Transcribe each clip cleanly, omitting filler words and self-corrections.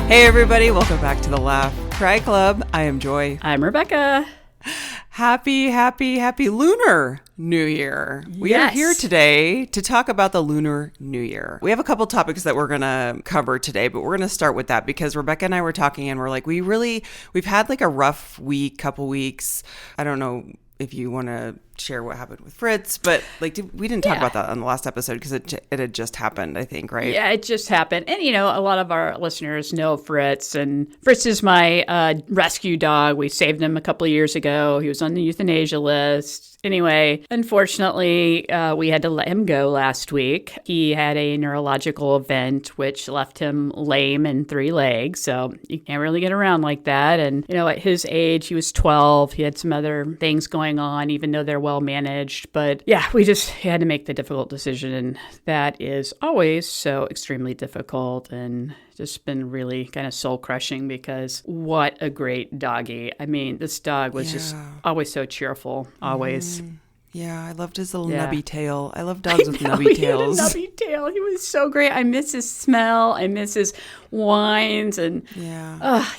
Hey everybody, welcome back to the Laugh Cry Club. I am Joy. I'm Rebecca. Happy Lunar New Year. We are here today to talk about the Lunar New Year. We have a couple topics that we're going to cover today, but we're going to start with that because Rebecca and I were talking and we're like, we've had like a rough couple weeks. I don't know if you want to share what happened with Fritz, but like we didn't talk about that on the last episode because it had just happened, I think, right? Yeah, it just happened. And, a lot of our listeners know Fritz, and Fritz is my rescue dog. We saved him a couple of years ago. He was on the euthanasia list. Anyway, unfortunately, we had to let him go last week. He had a neurological event, which left him lame in 3 legs. So you can't really get around like that. And, at his age, he was 12. He had some other things going on, even though they're well managed. But yeah, we just had to make the difficult decision. And that is always so extremely difficult and just been really kind of soul crushing because what a great doggy. I mean, this dog was just always so cheerful, always. Yeah, I loved his little nubby tail. I love dogs with nubby tails. He had a nubby tail. He was so great. I miss his smell. I miss his whines and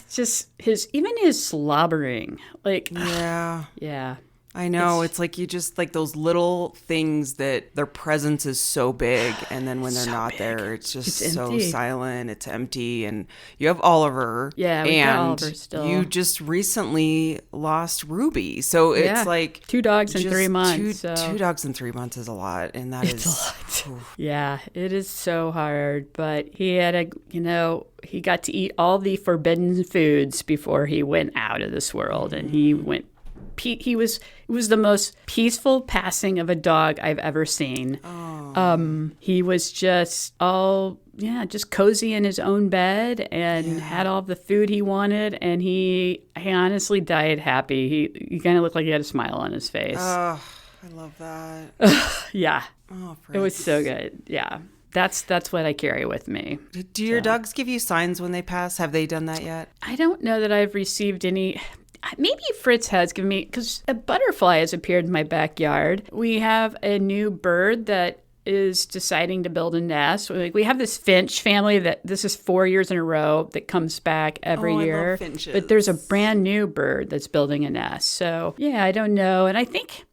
just even his slobbering. Yeah. I know. It's like you just like those little things that their presence is so big. And then when they're not there, it's just so silent. It's empty. And you have Oliver. Yeah, we got Oliver still. You just recently lost Ruby. So it's like 2 dogs in 3 months. 2 dogs in 3 months is a lot. And that is a lot. Yeah, it is so hard. But he had he got to eat all the forbidden foods before he went out of this world. And he went. It was the most peaceful passing of a dog I've ever seen. He was just just cozy in his own bed and had all the food he wanted, and he honestly died happy. He kind of looked like he had a smile on his face. Oh, I love that. Yeah. Oh, it was so good. Yeah. That's what I carry with me. Do your dogs give you signs when they pass? Have they done that yet? I don't know that I've received any. Maybe Fritz has given me, because a butterfly has appeared in my backyard. We have a new bird that is deciding to build a nest. We have this finch family that this is 4 years in a row that comes back every year. I love finches. But there's a brand new bird that's building a nest. So yeah, I don't know. And I think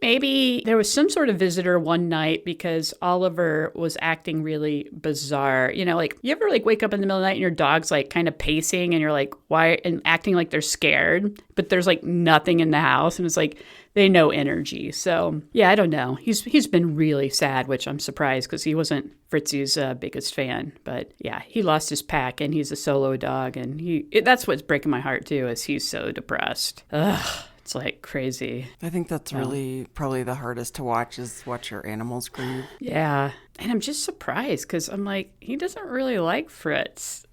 maybe there was some sort of visitor one night because Oliver was acting really bizarre. You ever wake up in the middle of the night and your dog's kind of pacing and you're like, why? And acting like they're scared, but there's nothing in the house. And it's they know energy. So yeah, I don't know. He's been really sad, which I'm surprised because he wasn't Fritzy's biggest fan. But yeah, he lost his pack and he's a solo dog. And that's what's breaking my heart too, is he's so depressed. Ugh. It's crazy. I think that's really probably the hardest to watch is watch your animals grieve. Yeah. And I'm just surprised because I'm he doesn't really like Fritz.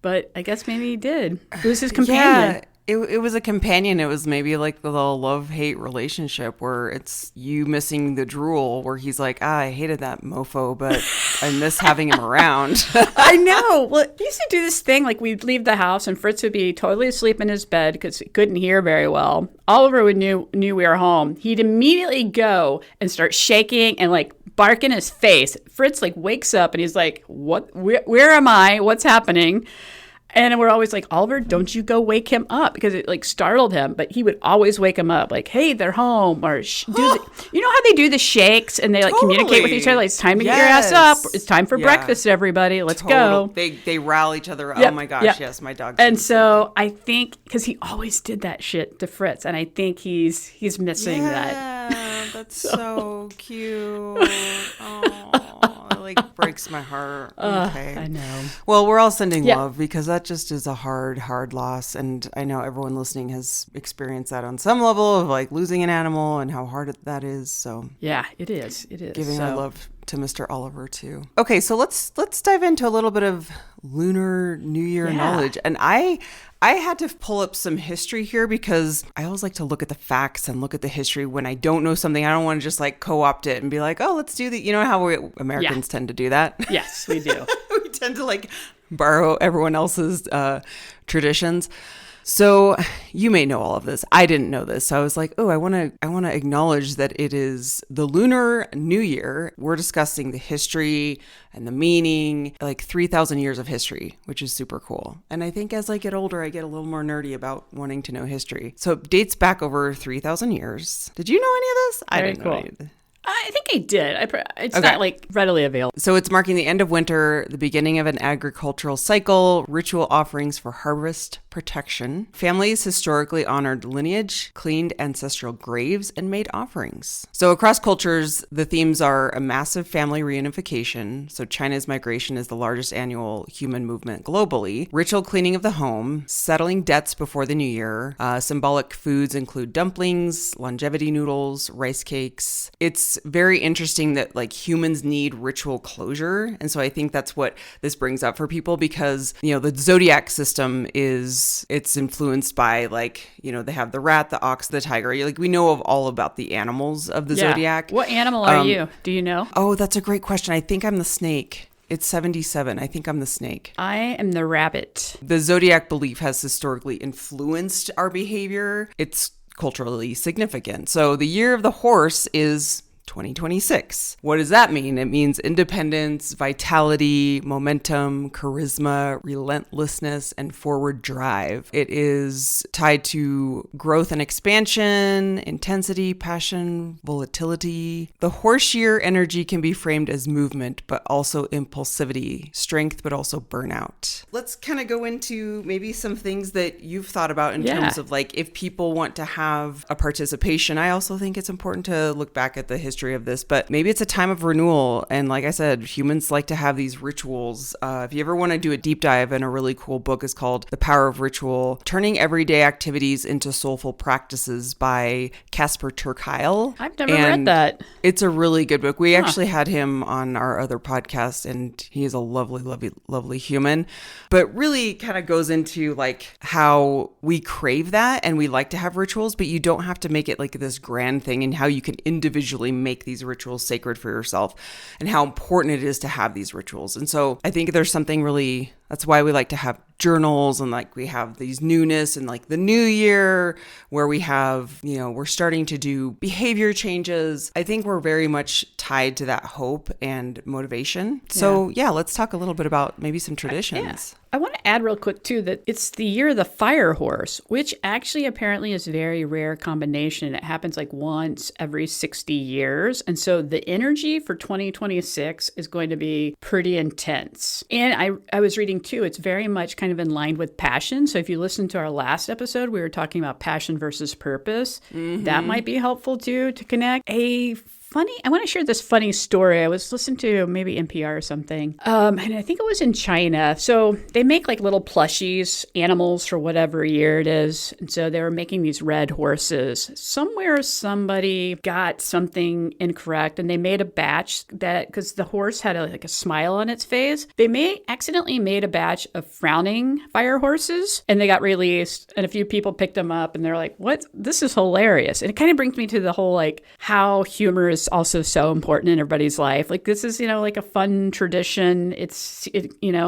But I guess maybe he did. It was his companion. Yeah. It was a companion. It was maybe the love-hate relationship where it's you missing the drool, where he's I hated that mofo, but I miss having him around. I know. Well, he used to do this thing, we'd leave the house and Fritz would be totally asleep in his bed because he couldn't hear very well. Oliver knew we were home. He'd immediately go and start shaking and bark in his face. Fritz wakes up and he's what? Where am I? What's happening? And we're always Oliver, don't you go wake him up, because it startled him. But he would always wake him up hey, they're home. Or you know how they do the shakes and they communicate with each other? It's time to get your ass up. It's time for breakfast, everybody. Let's go. They rally each other. Yep. Oh my gosh, yes, my dog. And so I think, because he always did that shit to Fritz, and I think he's missing that. Yeah, that's so cute. Oh. Breaks my heart. Okay. I know. Well, we're all sending love because that just is a hard loss. And I know everyone listening has experienced that on some level of losing an animal and how hard that is. So yeah, it is. Giving our love to Mr. Oliver too. Okay, so let's dive into a little bit of Lunar New Year knowledge. And I had to pull up some history here because I always like to look at the facts and look at the history when I don't know something. I don't want to just co-opt it and be oh, let's do that. You know how Americans tend to do that? Yes, we do. We tend to borrow everyone else's traditions. So you may know all of this. I didn't know this. So I was like, oh, I want to acknowledge that it is the Lunar New Year. We're discussing the history and the meaning, like 3,000 years of history, which is super cool. And I think as I get older, I get a little more nerdy about wanting to know history. So it dates back over 3,000 years. Did you know any of this? I didn't know any of this. I think I did. It's not like readily available. So it's marking the end of winter, the beginning of an agricultural cycle, ritual offerings for harvest protection. Families historically honored lineage, cleaned ancestral graves, and made offerings. So across cultures, the themes are a massive family reunification. So China's migration is the largest annual human movement globally. Ritual cleaning of the home, settling debts before the new year. Symbolic foods include dumplings, longevity noodles, rice cakes. It's very interesting that like humans need ritual closure. And so I think that's what this brings up for people because, the Zodiac system it's influenced by like, they have the rat, the ox, the tiger. Like we know of all about the animals of the Zodiac. What animal are you? Do you know? Oh, that's a great question. I think I'm the snake. It's 77. I think I'm the snake. I am the rabbit. The Zodiac belief has historically influenced our behavior. It's culturally significant. So the year of the horse is 2026. What does that mean? It means independence, vitality, momentum, charisma, relentlessness, and forward drive. It is tied to growth and expansion, intensity, passion, volatility. The horse year energy can be framed as movement, but also impulsivity, strength, but also burnout. Let's kind of go into maybe some things that you've thought about in terms of like if people want to have a participation. I also think it's important to look back at the history of this, but maybe it's a time of renewal. And like I said, humans like to have these rituals. If you ever want to do a deep dive in a really cool book is called The Power of Ritual, Turning Everyday Activities into Soulful Practices by Casper ter Kuile. I've never read that. It's a really good book. We actually had him on our other podcast and he is a lovely, lovely, lovely human, but really kind of goes into like how we crave that and we like to have rituals, but you don't have to make it like this grand thing and how you can individually make these rituals sacred for yourself and how important it is to have these rituals. And so I think there's something really, that's why we like to have journals and like we have these newness and like the new year where we have, we're starting to do behavior changes. I think we're very much tied to that hope and motivation. So let's talk a little bit about maybe some traditions. I want to add real quick too that it's the year of the fire horse, which actually apparently is a very rare combination. It happens like once every 60 years. And so the energy for 2026 is going to be pretty intense. And I was reading too, it's very much kind of in line with passion. So if you listen to our last episode, we were talking about passion versus purpose. Mm-hmm. That might be helpful too to connect. I want to share this funny story. I was listening to maybe NPR or something, and I think it was in China. So they make like little plushies, animals for whatever year it is. And so they were making these red horses. Somewhere somebody got something incorrect and they made a batch that, because the horse had a smile on its face, they accidentally made a batch of frowning fire horses and they got released and a few people picked them up and they're like, what? This is hilarious. And it kind of brings me to the whole like how humor is also so important in everybody's life. Like this is, like a fun tradition. It's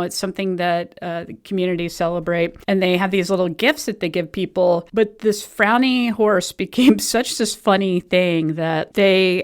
something that the community celebrate. And they have these little gifts that they give people. But this frowny horse became such this funny thing that they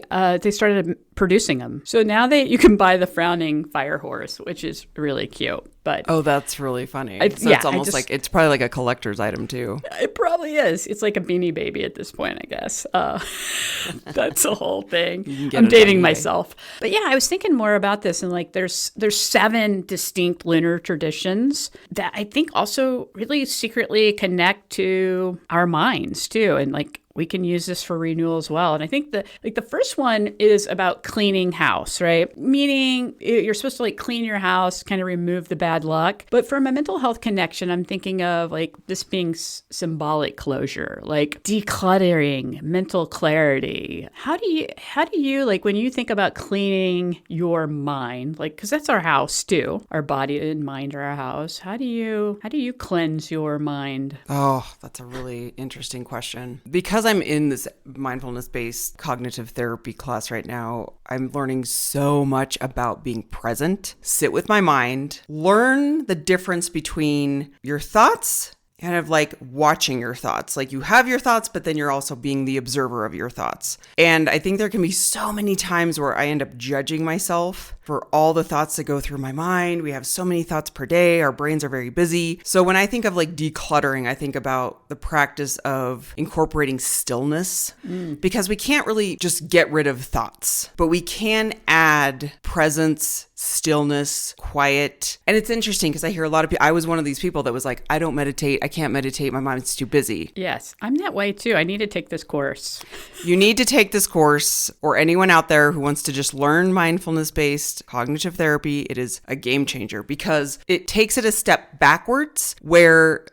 started producing them. So now you can buy the frowning fire horse, which is really cute. But that's really funny. It's almost like it's probably like a collector's item too. It probably is. It's like a Beanie Baby at this point, I guess. That's the whole thing. I'm dating myself. But yeah, I was thinking more about this and like there's 7 distinct lunar traditions that I think also really secretly connect to our minds too. And like we can use this for renewal as well. And I think the first one is about cleaning house, right? Meaning you're supposed to like clean your house, kind of remove the bad luck. But from a mental health connection, I'm thinking of like this being symbolic closure, like decluttering, mental clarity. How do you like when you think about cleaning your mind, like, cause that's our house too. Our body and mind are our house. How do you cleanse your mind? Oh, that's a really interesting question. Because I'm in this mindfulness-based cognitive therapy class right now, I'm learning so much about being present, sit with my mind, learn the difference between your thoughts kind of like watching your thoughts. Like you have your thoughts, but then you're also being the observer of your thoughts. And I think there can be so many times where I end up judging myself for all the thoughts that go through my mind. We have so many thoughts per day. Our brains are very busy. So when I think of like decluttering, I think about the practice of incorporating stillness because we can't really just get rid of thoughts, but we can add presence, stillness, quiet. And it's interesting because I hear a lot of people, I was one of these people that was like, I don't meditate. I can't meditate. My mind's too busy. Yes, I'm that way too. I need to take this course. You need to take this course, or anyone out there who wants to just learn mindfulness-based cognitive therapy. It is a game changer because it takes it a step backwards where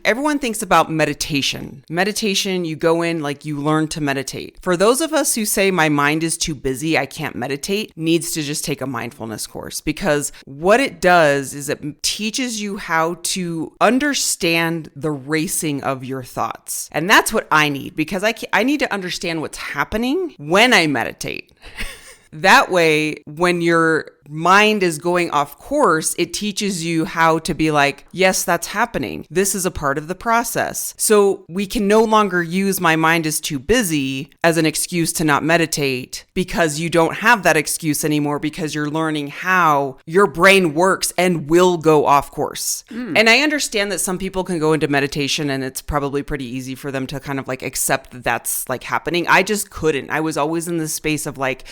everyone thinks about meditation. Meditation, you go in, like you learn to meditate. For those of us who say my mind is too busy, I can't meditate, needs to just take a mindfulness course, because what it does is it teaches you how to understand the racing of your thoughts. And that's what I need, because I need to understand what's happening when I meditate. That way, when your mind is going off course, it teaches you how to be like, yes, that's happening. This is a part of the process. So we can no longer use my mind is too busy as an excuse to not meditate, because you don't have that excuse anymore, because you're learning how your brain works and will go off course. And I understand that some people can go into meditation and it's probably pretty easy for them to kind of like accept that that's like happening. I just couldn't. I was always in this space of like,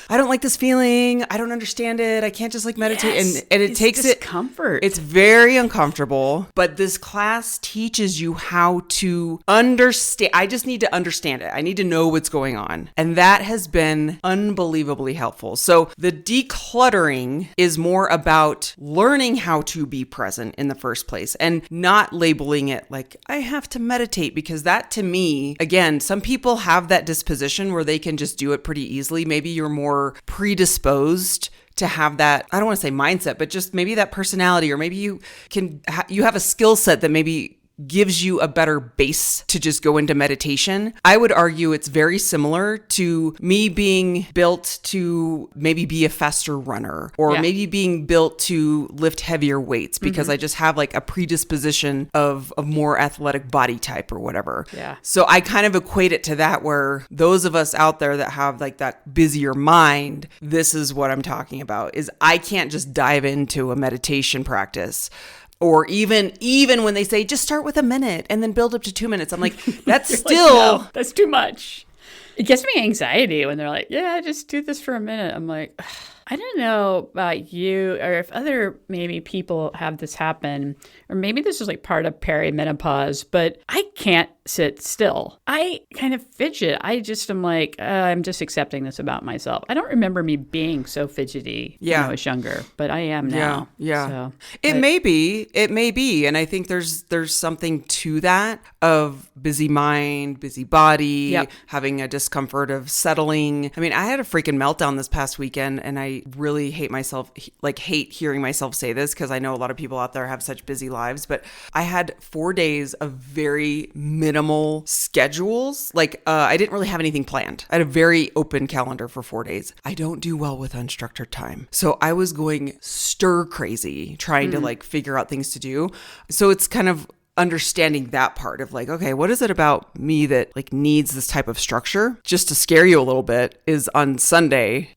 I don't like this feeling. I don't understand it. I can't just like meditate. Yes, and it takes discomfort. It's very uncomfortable, but this class teaches you how to understand. I just need to understand it. I need to know what's going on. And that has been unbelievably helpful. So the decluttering is more about learning how to be present in the first place and not labeling it like I have to meditate, because that, to me, again, some people have that disposition where they can just do it pretty easily. Maybe you're more predisposed to have that, I don't want to say mindset, but just maybe that personality, or maybe you have a skill set that maybe gives you a better base to just go into meditation. I would argue it's very similar to me being built to maybe be a faster runner, or maybe being built to lift heavier weights, because I just have like a predisposition of a more athletic body type or whatever. Yeah. So I kind of equate it to that, where those of us out there that have like that busier mind, this is what I'm talking about, is I can't just dive into a meditation practice. Or even when they say, just start with a minute and then build up to 2 minutes. I'm like, that's still... Like, no, that's too much. It gives me anxiety when they're like, yeah, just do this for a minute. I'm like, I don't know about you, or if other maybe people have this happen, or maybe this is like part of perimenopause, but I can't sit still. I kind of fidget. I just am like, I'm just accepting this about myself. I don't remember me being so fidgety when I was younger, but I am now. Yeah. So, it may be. And I think there's something to that, of busy mind, busy body, having a discomfort of settling. I mean, I had a freaking meltdown this past weekend, and I really hate hearing myself say this, because I know a lot of people out there have such busy lives, but I had 4 days of very minimal schedules. Like, I didn't really have anything planned. I had a very open calendar for 4 days. I don't do well with unstructured time. So I was going stir crazy trying to like figure out things to do. So it's kind of understanding that part of like, okay, what is it about me that like needs this type of structure? Just to scare you a little bit, is on Sunday,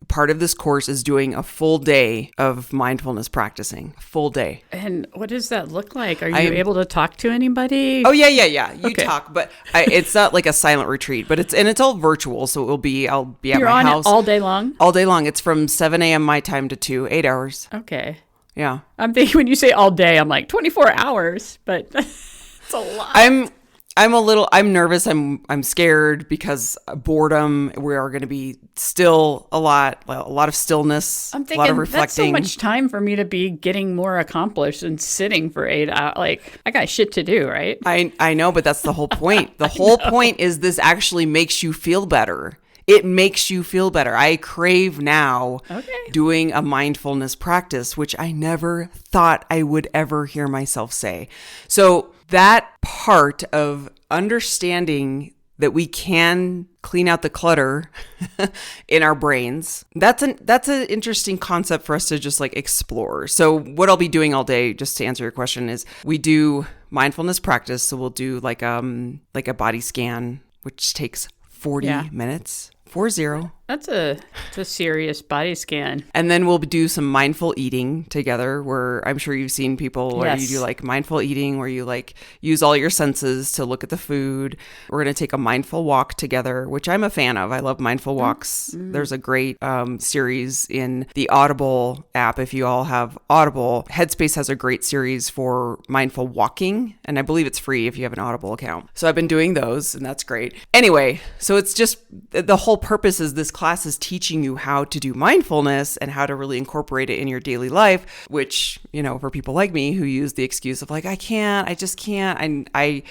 part of this course is doing a full day of mindfulness practicing. Full day. And what does that look like? Are you able to talk to anybody? Oh, yeah. You talk, but it's not like a silent retreat, but it's all virtual. So I'll be at my house. You're on it all day long? All day long. It's from 7 a.m. my time to 2, 8 hours. Okay. Yeah. I'm thinking when you say all day, I'm like 24 hours, but it's a lot. I'm nervous. I'm scared because boredom. We are going to be still a lot of stillness. I'm thinking a lot of reflecting. That's so much time for me to be getting more accomplished than sitting for 8 hours. Like, I got shit to do, right? I know, but that's the whole point. The whole point is this actually makes you feel better. It makes you feel better. I crave now doing a mindfulness practice, which I never thought I would ever hear myself say. So that part of understanding that we can clean out the clutter in our brains. That's an interesting concept for us to just like explore. So what I'll be doing all day, just to answer your question, is we do mindfulness practice. So we'll do like a body scan, which takes 40 minutes. 40. It's a serious body scan. And then we'll do some mindful eating together, where I'm sure you've seen people where you do like mindful eating, where you like use all your senses to look at the food. We're going to take a mindful walk together, which I'm a fan of. I love mindful walks. There's a great series in the Audible app. If you all have Audible, Headspace has a great series for mindful walking, and I believe it's free if you have an Audible account. So I've been doing those, and that's great. Anyway, so it's just the whole purpose is this class is teaching you how to do mindfulness and how to really incorporate it in your daily life, which, you know, for people like me who use the excuse of like, I just can't. I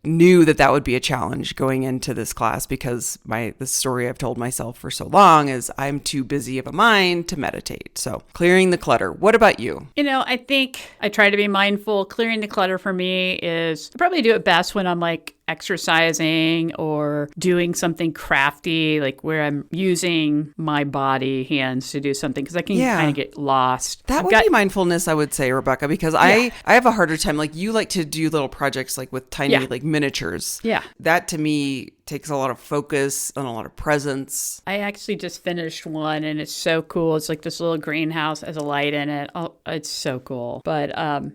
knew that would be a challenge going into this class, because the story I've told myself for so long is I'm too busy of a mind to meditate. So clearing the clutter. What about you? You know, I think I try to be mindful. Clearing the clutter for me is, I probably do it best when I'm like exercising or doing something crafty, like where I'm using my body, hands to do something, because I can kind of get lost. That would be mindfulness, I would say, Rebecca, because I have a harder time. Like, you like to do little projects like with tiny like miniatures. Yeah. That to me takes a lot of focus and a lot of presence. I actually just finished one, and it's so cool. It's like this little greenhouse has a light in it. Oh, it's so cool. But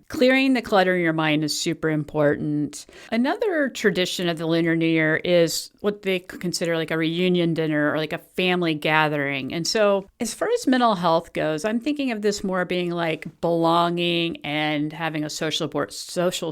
clearing the clutter in your mind is super important. Another tradition of the Lunar New Year is what they consider like a reunion dinner or like a family gathering. And so as far as mental health goes, I'm thinking of this more being like belonging and having a social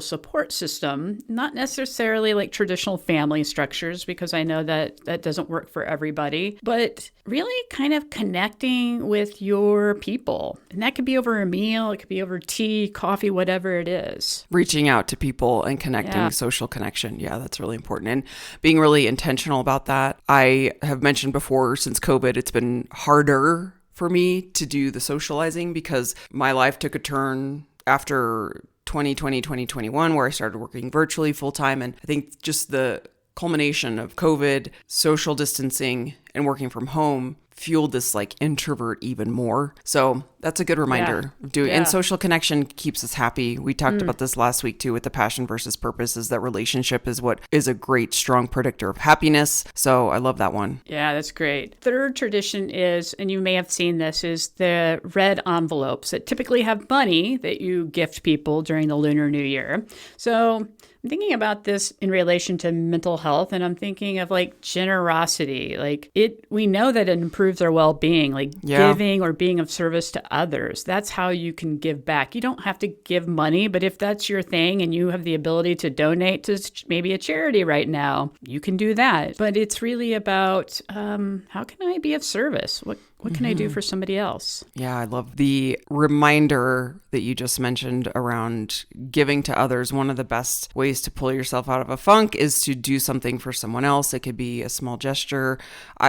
support system, not necessarily like traditional family structures, because I know that doesn't work for everybody, but really kind of connecting with your people. And that could be over a meal, it could be over tea, coffee, whatever it is. Reaching out to people and connecting, social connection. Yeah, that's really important. And being really intentional about that. I have mentioned before, since COVID, it's been harder for me to do the socializing because my life took a turn after 2020, 2021, where I started working virtually full time. And I think just the culmination of COVID, social distancing, and working from home fueled this like introvert even more. So that's a good reminder of doing. And social connection keeps us happy. We talked about this last week too with the passion versus purpose, is that relationship is what is a great, strong predictor of happiness. So I love that one. Yeah, that's great. Third tradition is, and you may have seen this, is the red envelopes that typically have money that you gift people during the Lunar New Year. So I'm thinking about this in relation to mental health, and I'm thinking of like generosity. Like we know that it improves our well-being, like giving or being of service to others. That's how you can give back. You don't have to give money, but if that's your thing and you have the ability to donate to maybe a charity right now, you can do that. But it's really about how can I be of service? What can I do for somebody else? Yeah, I love the reminder that you just mentioned around giving to others. One of the best ways to pull yourself out of a funk is to do something for someone else. It could be a small gesture,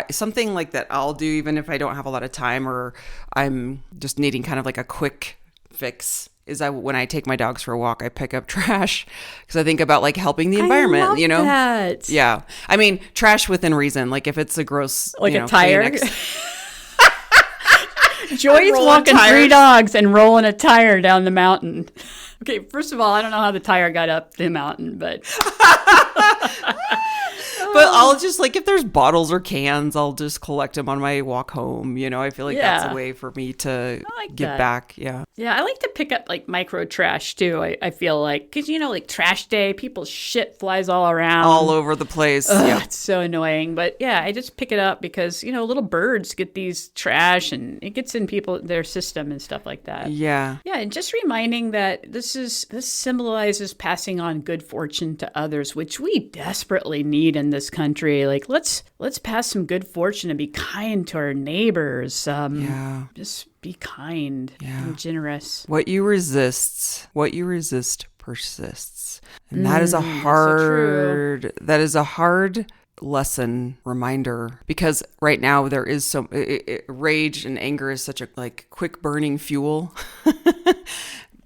something like that I'll do even if I don't have a lot of time or I'm just needing kind of like a quick fix. When I take my dogs for a walk, I pick up trash because I think about like helping the environment, I love that. Yeah. I mean, trash within reason. Like if it's a gross, like a tire. Joy's walking tires. 3 dogs and rolling a tire down the mountain. Okay, first of all, I don't know how the tire got up the mountain, but... But I'll just, like, if there's bottles or cans, I'll just collect them on my walk home. You know, I feel like that's a way for me to give back. Yeah. Yeah, I like to pick up, like, micro trash, too, I feel like. Because, you know, like, trash day, people's shit flies all around. All over the place. Ugh, it's so annoying. But, yeah, I just pick it up because, you know, little birds get these trash and it gets in their system and stuff like that. Yeah. Yeah, and just reminding that this symbolizes passing on good fortune to others, which we desperately need in this country. Like, let's pass some good fortune and be kind to our neighbors. Just be kind and generous. What you resist persists. And that is a hard lesson reminder, because right now there is rage and anger is such a like quick burning fuel,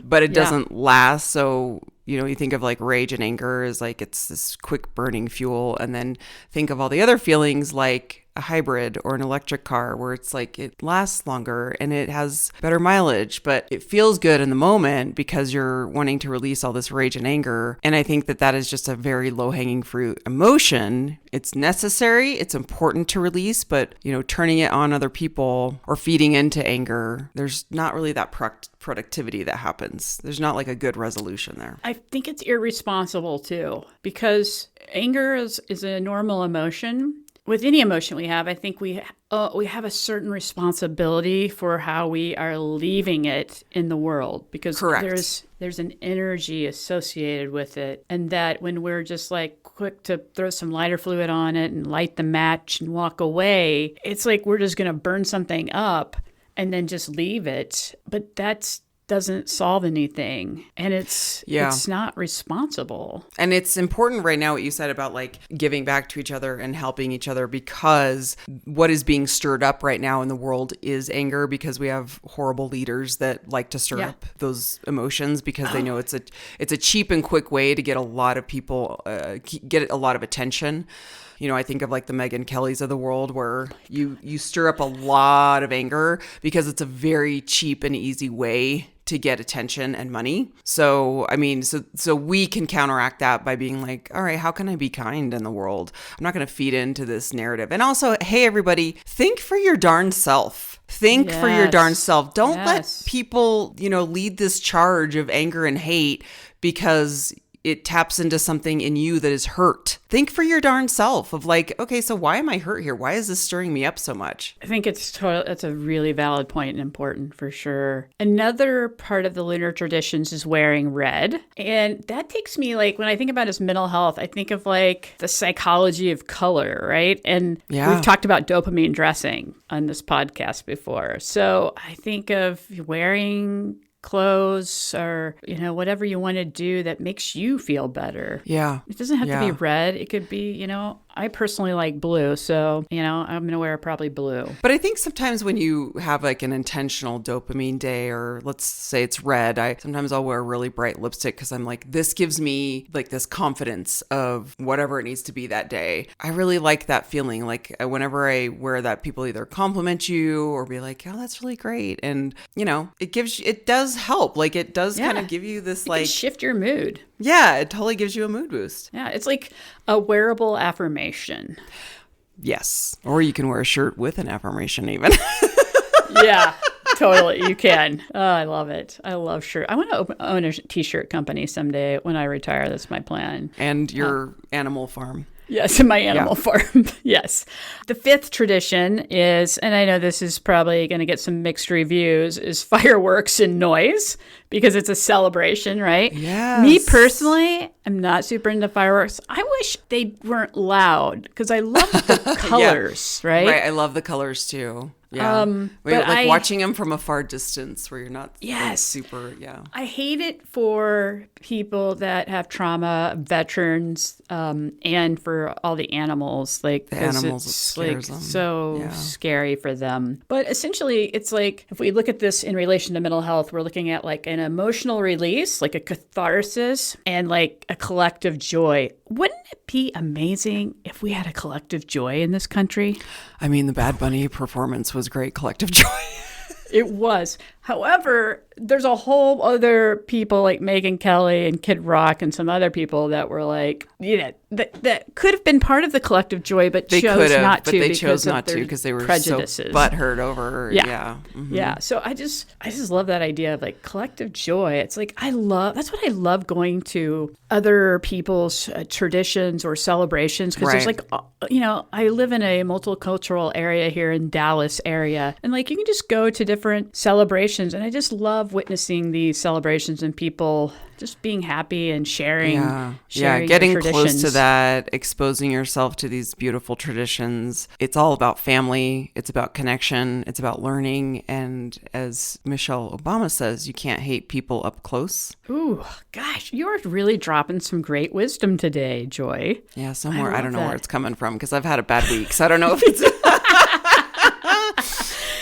but it doesn't last. So you think of like rage and anger as like it's this quick burning fuel. And then think of all the other feelings like a hybrid or an electric car where it's like it lasts longer and it has better mileage, but it feels good in the moment because you're wanting to release all this rage and anger. And I think that is just a very low-hanging fruit emotion. It's necessary, it's important to release, but turning it on other people or feeding into anger, there's not really that productivity that happens. There's not like a good resolution there. I think it's irresponsible too, because anger is a normal emotion. With any emotion we have, I think we have a certain responsibility for how we are leaving it in the world, because there's an energy associated with it, and that when we're just like quick to throw some lighter fluid on it and light the match and walk away, it's like we're just going to burn something up and then just leave it. But that's doesn't solve anything, and it's not responsible. And it's important right now what you said about like giving back to each other and helping each other, because what is being stirred up right now in the world is anger, because we have horrible leaders that like to stir up those emotions because they know it's a cheap and quick way to get a lot of people get a lot of attention. I think of like the Megyn Kellys of the world, where you stir up a lot of anger because it's a very cheap and easy way to get attention and money. So, so we can counteract that by being like, all right, how can I be kind in the world? I'm not going to feed into this narrative. And also, hey, everybody, think for your darn self. Think for your darn self. Don't let people, lead this charge of anger and hate because it taps into something in you that is hurt. Think for your darn self of like, okay, so why am I hurt here? Why is this stirring me up so much? I think it's a really valid point and important for sure. Another part of the lunar traditions is wearing red. And that takes me like, when I think about his mental health, I think of like the psychology of color, right? And we've talked about dopamine dressing on this podcast before. So I think of wearing clothes or, whatever you want to do that makes you feel better. Yeah. It doesn't have to be red. It could be, I personally like blue. So, I'm going to wear probably blue. But I think sometimes when you have like an intentional dopamine day, or let's say it's red, sometimes I'll wear really bright lipstick because I'm like, this gives me like this confidence of whatever it needs to be that day. I really like that feeling. Like whenever I wear that, people either compliment you or be like, oh, that's really great. And, it does help. Like it does kind of give you this like shift your mood. Yeah, it totally gives you a mood boost. Yeah, it's like a wearable affirmation. Yes. Or you can wear a shirt with an affirmation even. Yeah, totally. You can. Oh, I love it. I love shirt. I want to own a t-shirt company someday when I retire. That's my plan. And your animal farm. Yes, in my animal farm. Yes. The fifth tradition is, and I know this is probably going to get some mixed reviews, is fireworks and noise, because it's a celebration, right? Yes. Me personally, I'm not super into fireworks. I wish they weren't loud, because I love the colors, right? Right. I love the colors too. Yeah. But watching them from a far distance where you're not super, I hate it for people that have trauma, veterans, and for all the animals. Like the animals, it's scares them. So scary for them. But essentially, it's like, if we look at this in relation to mental health, we're looking at like an emotional release, like a catharsis, and like a collective joy. Wouldn't it be amazing if we had a collective joy in this country? I mean, the Bad Bunny performance was great collective joy. It was. However, there's a whole other people like Megyn Kelly and Kid Rock and some other people that were like, that could have been part of the collective joy, but they chose not to. But they chose not to because they were so butthurt over. Yeah. Mm-hmm. Yeah. So I just love that idea of like collective joy. It's like, that's what I love going to other people's traditions or celebrations, because there's like, I live in a multicultural area here in Dallas area, and like you can just go to different celebrations. And I just love witnessing these celebrations and people just being happy and sharing getting close to that, exposing yourself to these beautiful traditions. It's all about family. It's about connection. It's about learning. And as Michelle Obama says, you can't hate people up close. Ooh, gosh, you're really dropping some great wisdom today, Joy. Yeah, somewhere. I don't know where it's coming from because I've had a bad week. So I don't know if it's...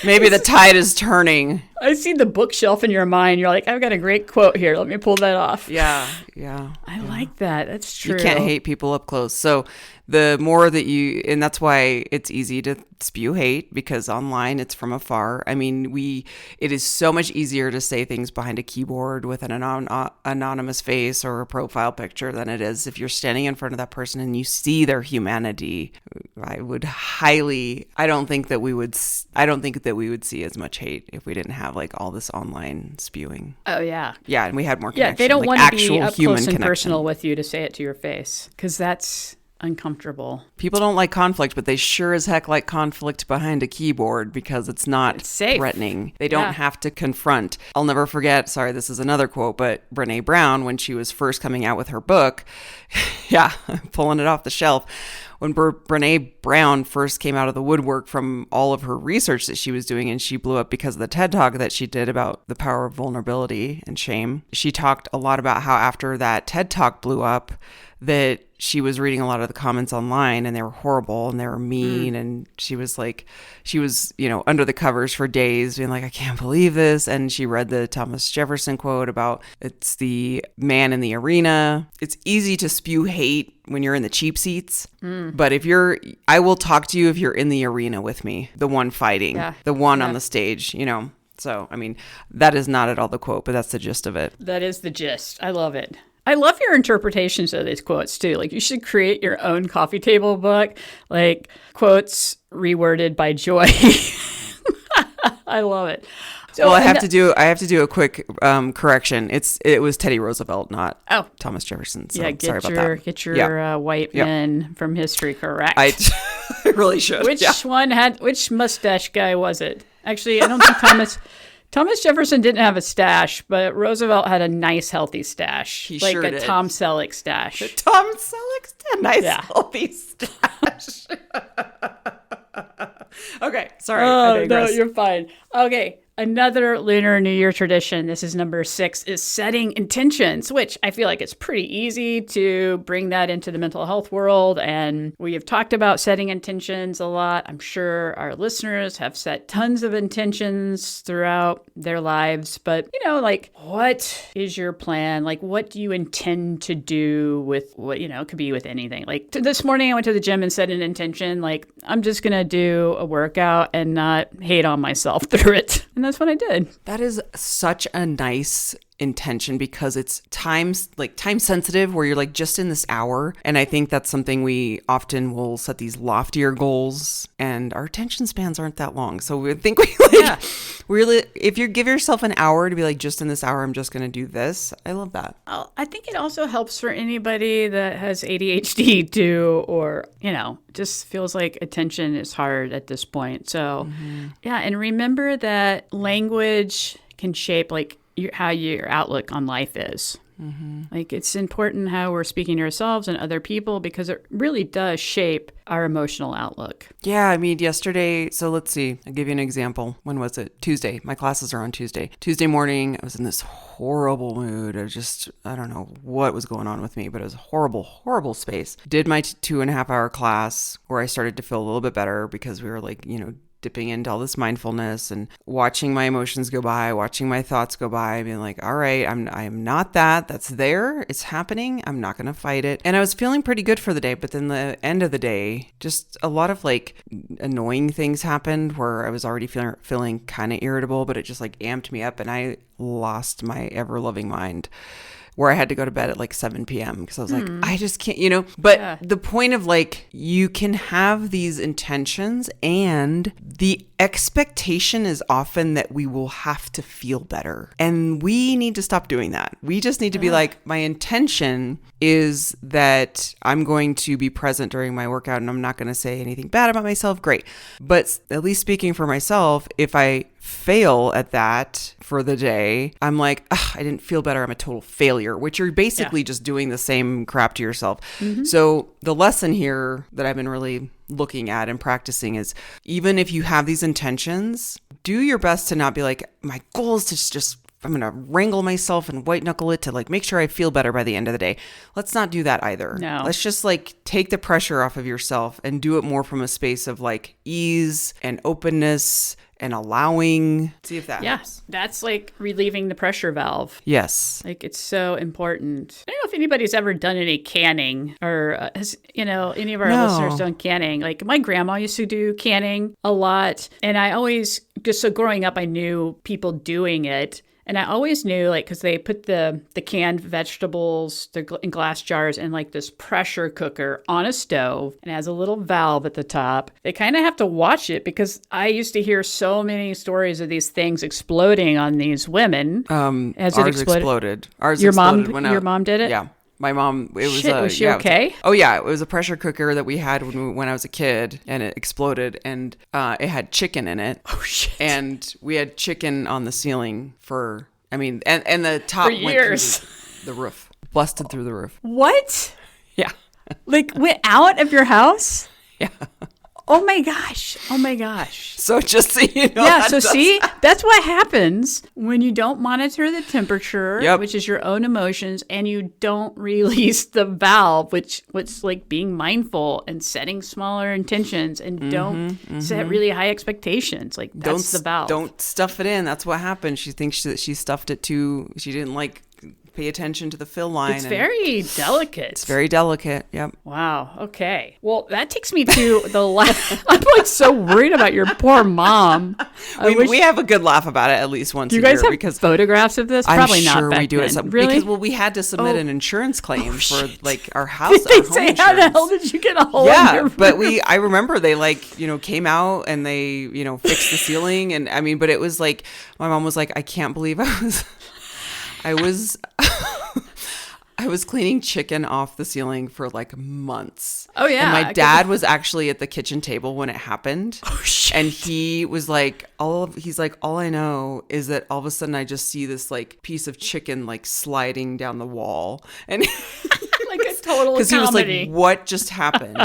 Maybe the tide is turning. I see the bookshelf in your mind. You're like, I've got a great quote here. Let me pull that off. Yeah. I like that. That's true. You can't hate people up close. So the more that and that's why it's easy to spew hate, because online it's from afar. I mean, it is so much easier to say things behind a keyboard with an anonymous face or a profile picture than it is if you're standing in front of that person and you see their humanity. I don't think that we would see as much hate if we didn't have like all this online spewing. Oh yeah. Yeah, and we had more connection. Yeah, they don't like want to be up human close and connection. personal with you to say it to your face, because that's uncomfortable. People don't like conflict, but they sure as heck like conflict behind a keyboard because it's not safe. Threatening. They don't have to confront. I'll never forget, sorry, this is another quote, but Brené Brown, when she was first coming out with her book, yeah, pulling it off the shelf. When Brené Brown first came out of the woodwork from all of her research that she was doing, and she blew up because of the TED Talk that she did about the power of vulnerability and shame, she talked a lot about how after that TED Talk blew up, that she was reading a lot of the comments online and they were horrible and they were mean. And she was, under the covers for days being like, I can't believe this. And she read the Thomas Jefferson quote about it's the man in the arena. It's easy to spew hate when you're in the cheap seats. But I will talk to you if you're in the arena with me, the one fighting, the one on the stage, So, I mean, that is not at all the quote, but that's the gist of it. That is the gist. I love it. I love your interpretations of these quotes too. Like, you should create your own coffee table book, like quotes reworded by Joy. I love it. So, well, I have to do a quick correction. It was Teddy Roosevelt, not Thomas Jefferson. So sorry about that. Get your white men from history correct. I really should. Which mustache guy was it? Actually, I don't think Thomas Jefferson didn't have a stash, but Roosevelt had a nice, healthy stash. He like sure a did. Tom Selleck stash. Tom Selleck, nice, healthy stash. Okay, sorry. Oh, no, you're fine. Okay. Another Lunar New Year tradition, this is number 6, is setting intentions, which I feel like it's pretty easy to bring that into the mental health world. And we have talked about setting intentions a lot. I'm sure our listeners have set tons of intentions throughout their lives. But, what is your plan? Like, what do you intend to do with what, it could be with anything. Like this morning I went to the gym and set an intention, like, I'm just going to do a workout and not hate on myself through it. And that's what I did. That is such a nice intention because it's time sensitive where you're like just in this hour. And I think that's something we often will set these loftier goals and our attention spans aren't that long. So we think really, if you give yourself an hour to be like, just in this hour, I'm just going to do this. I love that. Well, I think it also helps for anybody that has ADHD too, or, just feels like attention is hard at this point. So and remember that language can shape how your outlook on life is. Like, it's important how we're speaking to ourselves and other people because it really does shape our emotional outlook. Yeah, I mean, yesterday, so let's see, I'll give you an example. When was it? Tuesday. My classes are on Tuesday. Tuesday morning, I was in this horrible mood. I don't know what was going on with me, but it was a horrible, horrible space. Did my 2.5-hour class where I started to feel a little bit better because we were dipping into all this mindfulness and watching my emotions go by, watching my thoughts go by, being like, all right, I'm not that. That's there. It's happening. I'm not going to fight it. And I was feeling pretty good for the day. But then the end of the day, just a lot of annoying things happened where I was already feeling kind of irritable, but it just amped me up and I lost my ever-loving mind, where I had to go to bed at 7 p.m. because I was like, I just can't, But the point of you can have these intentions and the expectation is often that we will have to feel better. And we need to stop doing that. We just need to be my intention is that I'm going to be present during my workout and I'm not going to say anything bad about myself. Great. But at least speaking for myself, if I fail at that for the day, I'm like, I didn't feel better. I'm a total failure, which you're basically just doing the same crap to yourself. So the lesson here that I've been really looking at and practicing is, even if you have these intentions, do your best to not be like, my goal is to just wrangle myself and white knuckle it to like make sure I feel better by the end of the day. Let's not do that either. No. Let's just like take the pressure off of yourself and do it more from a space of like ease and openness and allowing. See if that helps. That's like relieving the pressure valve. Yes. Like it's so important. I don't know if anybody's ever done any canning or has, any of our listeners done canning. Like my grandma used to do canning a lot. And I always, just so growing up, I knew people doing it. And I always knew, like, because they put the canned vegetables in glass jars in, like, this pressure cooker on a stove and it has a little valve at the top. They kind of have to watch it because I used to hear so many stories of these things exploding on these women. Ours exploded. Ours your exploded. Your mom did it? Yeah. My mom, it was was she okay? It was a pressure cooker that we had when I was a kid, and it exploded, and it had chicken in it. Oh shit! And we had chicken on the ceiling and the top for went years. through the roof, busted through the roof. What? Yeah. Like went out of your house? Yeah. Oh my gosh. So just so you know. Yeah, so see, that's what happens when you don't monitor the temperature, which is your own emotions, and you don't release the valve, which like being mindful and setting smaller intentions and don't set really high expectations. Like that's the valve. Don't stuff it in. That's what happened. She thinks that she stuffed it too. She didn't like pay attention to the fill line. It's very delicate. It's very delicate. Yep. Wow. Okay. Well, that takes me to the last. I'm like so worried about your poor mom. We have a good laugh about it at least once a year. Do you guys have photographs of this? Probably I'm sure not back we do then. it. Really? Because we had to submit an insurance claim for like our house. Did they say how the hell did you get a hole in your but I remember they came out and they fixed the ceiling, and but it was like my mom was like, I can't believe I was cleaning chicken off the ceiling for like months. Oh yeah. And my dad was actually at the kitchen table when it happened. Oh shit. And he was like, all I know is that all of a sudden I just see this like piece of chicken like sliding down the wall. And like a total because he was like, what just happened?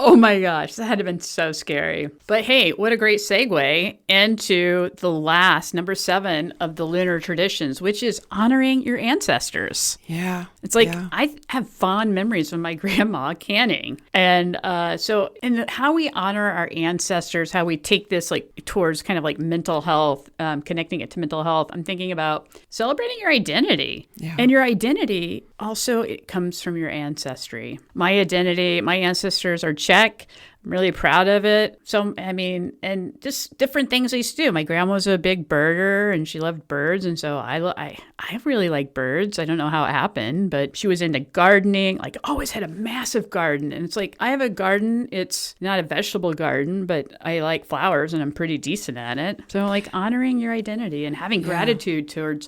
Oh my gosh, that had to have been so scary. But hey, what a great segue into the last, number 7 of the Lunar Traditions, which is honoring your ancestors. Yeah. It's like, I have fond memories of my grandma canning. And so how we honor our ancestors, how we take this like towards kind of like mental health, connecting it to mental health, I'm thinking about celebrating your identity. Yeah. And your identity also, it comes from your ancestry. My identity, my ancestors are Czech. I'm really proud of it. So, and just different things I used to do. My grandma was a big birder and she loved birds. And so I really like birds. I don't know how it happened, but she was into gardening, like always had a massive garden. And it's like, I have a garden. It's not a vegetable garden, but I like flowers and I'm pretty decent at it. So like honoring your identity and having gratitude towards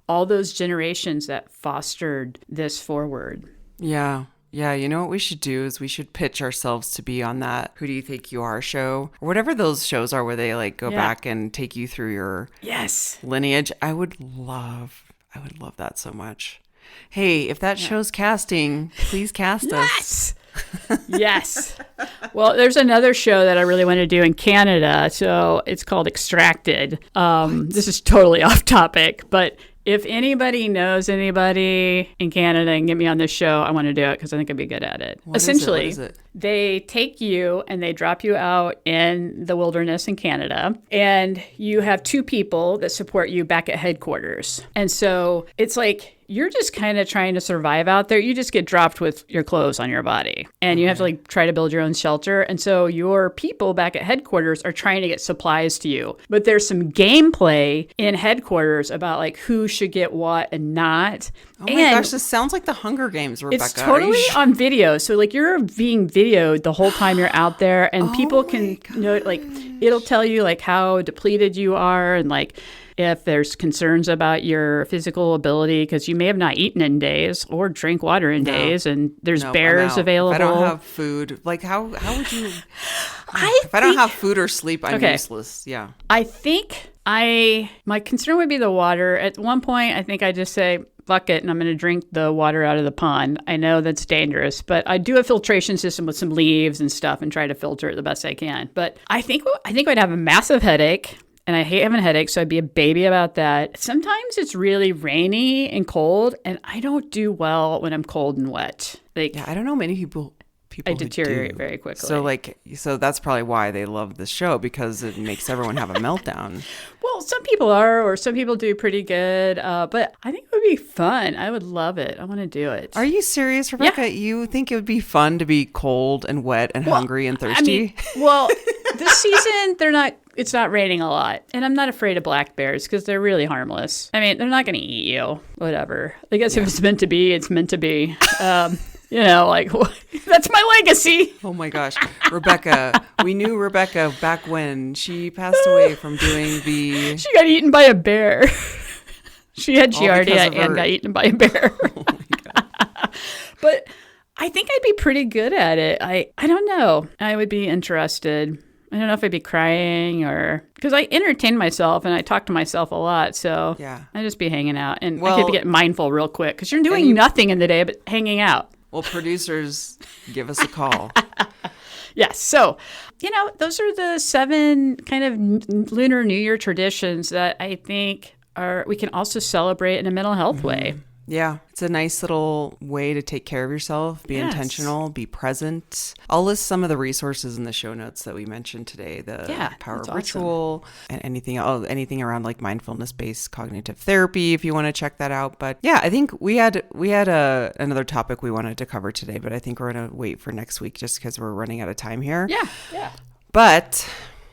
all those generations that fostered this forward. Yeah. Yeah, you know what we should do is we should pitch ourselves to be on that Who Do You Think You Are show, or whatever those shows are where they like go back and take you through your lineage. I would love that so much. Hey, if that show's casting, please cast us. Yes. Well, there's another show that I really want to do in Canada. So it's called Extracted. This is totally off topic, but if anybody knows anybody in Canada and get me on this show, I want to do it because I think I'd be good at it. Essentially, what is it? They take you and they drop you out in the wilderness in Canada, and you have 2 people that support you back at headquarters. And so it's like you're just kind of trying to survive out there. You just get dropped with your clothes on your body, and you have to like try to build your own shelter. And so your people back at headquarters are trying to get supplies to you. But there's some gameplay in headquarters about like who should get what and not. Oh my gosh, this sounds like the Hunger Games, Rebecca. It's totally on video. So like you're being videoed the whole time you're out there, and people can like it'll tell you like how depleted you are and like if there's concerns about your physical ability because you may have not eaten in days or drink water in days, and there's bears available. If I don't have food, like how would you? If I don't have food or sleep, I'm useless. Yeah. I think my concern would be the water. At one point, I think I just say, fuck it, and I'm going to drink the water out of the pond. I know that's dangerous, but I do a filtration system with some leaves and stuff and try to filter it the best I can. But I think I'd have a massive headache. and I hate having a headache, so I'd be a baby about that. Sometimes it's really rainy and cold, and I don't do well when I'm cold and wet. Like, yeah, I don't know many people I deteriorate very quickly. So that's probably why they love the show, because it makes everyone have a meltdown. Well, some people are, or some people do pretty good. But I think it would be fun. I would love it. I want to do it. Are you serious, Rebecca? Yeah. You think it would be fun to be cold and wet and hungry and thirsty? This season, it's not raining a lot. And I'm not afraid of black bears because they're really harmless. I mean, they're not going to eat you. Whatever. I guess if it's meant to be, it's meant to be. That's my legacy. Oh my gosh. Rebecca, we knew Rebecca back when she passed away from doing She got eaten by a bear. She had Giardia and got eaten by a bear. Oh my God. But I think I'd be pretty good at it. I don't know. I would be interested. I don't know if I'd be crying because I entertain myself and I talk to myself a lot. So yeah. I'd just be hanging out and I could get mindful real quick because you're doing nothing in the day but hanging out. Well, producers, give us a call. Yes. So, those are the 7 kind of Lunar New Year traditions that I think we can also celebrate in a mental health way. Yeah. It's a nice little way to take care of yourself, be intentional, be present. I'll list some of the resources in the show notes that we mentioned today, the power of ritual and anything around like mindfulness-based cognitive therapy if you want to check that out. But yeah, I think we had another topic we wanted to cover today, but I think we're going to wait for next week just because we're running out of time here. Yeah. Yeah. But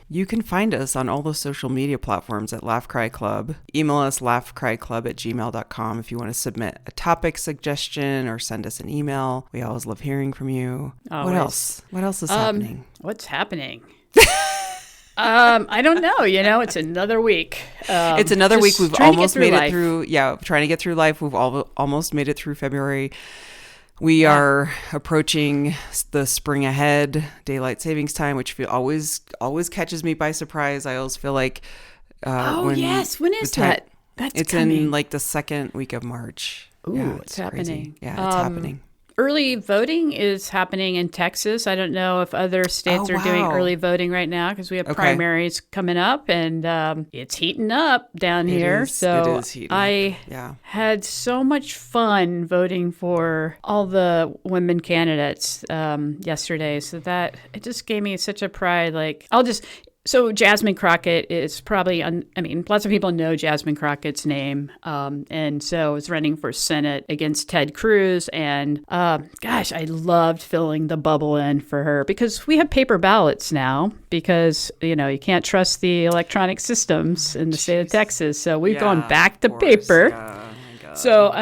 you can find us on all the social media platforms at Laugh Cry Club. Email us laughcryclub@gmail.com if you want to submit a topic suggestion or send us an email. We always love hearing from you. Always. What else? What else is happening? What's happening? I don't know. It's another week. It's another week. We've almost made it through. Yeah, trying to get through life. We've almost made it through February. We are approaching the spring ahead, daylight savings time, which always catches me by surprise. I always feel like when is that? It's coming. In like the second week of March. Ooh, it's happening. Crazy. Yeah, it's happening. Early voting is happening in Texas. I don't know if other states are doing early voting right now because we have primaries coming up and it's heating up down here. So it is heating up. Had so much fun voting for all the women candidates yesterday. So that it just gave me such a pride. So Jasmine Crockett is probably, lots of people know Jasmine Crockett's name. And so it's running for Senate against Ted Cruz. And I loved filling the bubble in for her because we have paper ballots now because, you can't trust the electronic systems in the state of Texas. So we've gone back to paper. Yeah. So,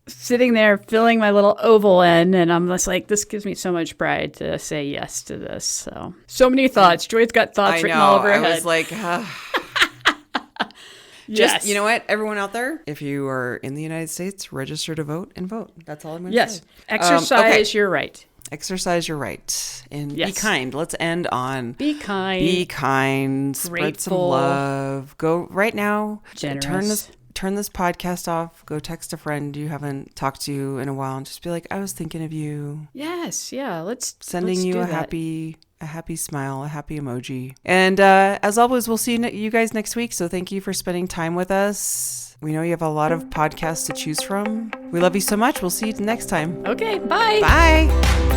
sitting there filling my little oval in, and I'm just like, this gives me so much pride to say yes to this. So many thoughts. Joy's got thoughts written all over her head. I was like, Yes. You know what, everyone out there, if you are in the United States, register to vote and vote. That's all I'm going to say. Yes. Exercise your right. Exercise your right. And be kind. Let's end on be kind. Be kind. Grateful. Spread some love. Go right now. Generous. Turn this podcast off. Go text a friend you haven't talked to in a while and just be like, I was thinking of you. Yes. Yeah. Let's you a happy smile, a happy emoji. And as always, we'll see you guys next week. So thank you for spending time with us. We know you have a lot of podcasts to choose from. We love you so much. We'll see you next time. Okay. Bye. Bye.